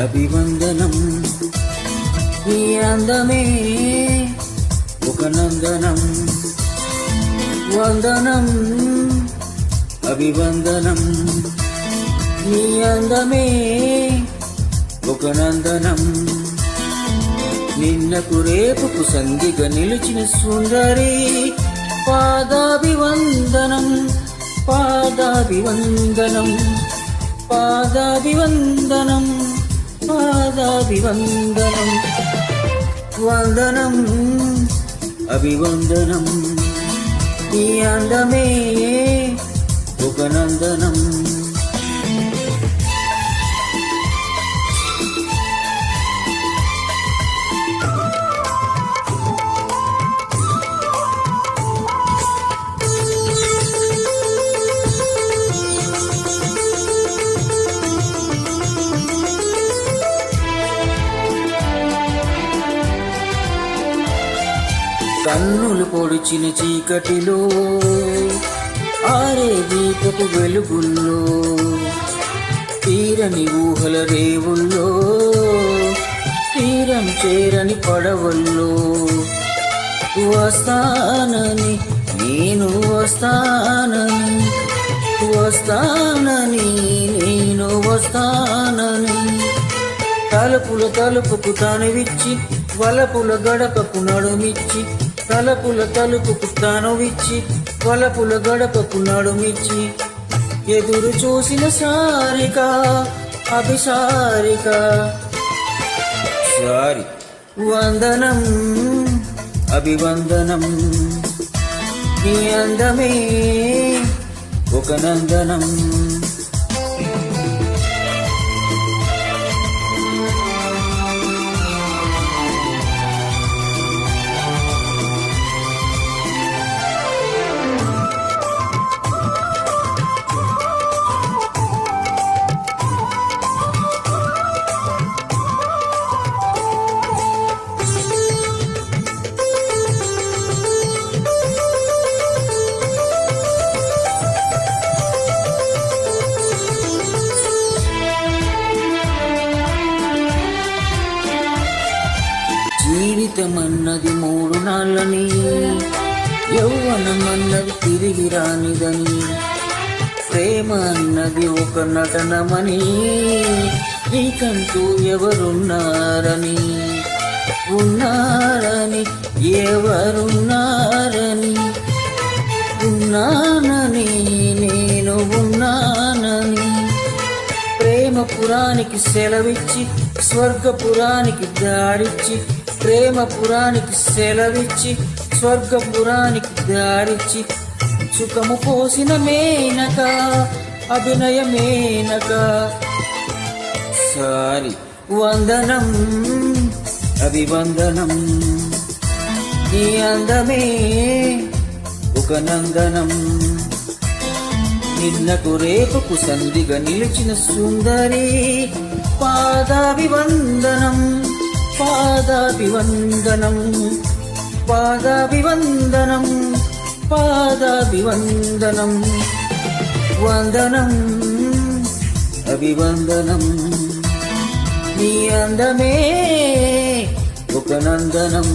అభివందనం నీ అందమే ఒక నందనం వందనం అభివందనం నీ అందమే ఒక నందనం నిన్నకు రేపుకు సంధిగా నిలిచిన సుందరి పాదాభివందనం పాదాభివందనం పాదాభివందనం పాదాభివందనం వందనం అభివందనం నీ అందమే ఒక నందనం కన్నులు పొడిచిన చీకటిలో ఆరే దీపపు వెలుగుల్లో తీరని ఊహల రేవుల్లో తీరం చేరని పడవల్లో వస్తానని నేను వస్తానని వస్తానని నేను వస్తానని తలుపుల తలుపుకు తనువిచ్చి వలపుల గడపకు నడుమిచ్చి తలుపుల తలుపుకు తనువిచ్చి వలపుల గడపకు నడుమిచ్చి ఎదురు చూసిన సారిక అభిసారిక సారి వందనం అభివందనం నీ అందమే ఒక నందనం జీవితమన్నది 3 నాళ్ళని యౌవనమన్నది తిరిగి రానిదని ప్రేమ అన్నది ఒక నటనమని నీకంటూ ఎవరున్నారని ఉన్నారని ఎవరున్నారని ఉన్నానని నేను ఉన్నానని ప్రేమ పురానికి సెలవిచ్చి స్వర్గపురానికి దారిచ్చి ప్రేమ పురానికి సెలవిచ్చి స్వర్గపురానికి దారిచ్చి సుఖము పోసిన మేనక అభినయ మేనక సారి వందనం అభివందనం నీ అందమే ఒక నందనం నిన్నకు రేపుకు సంధిగా నిలిచిన సుందరి పాదాభివందనం పాదాభివందనం పాదాభివందనం పాదాభివందనం వందనం అభివందనం నీ అందమే ఒక నందనం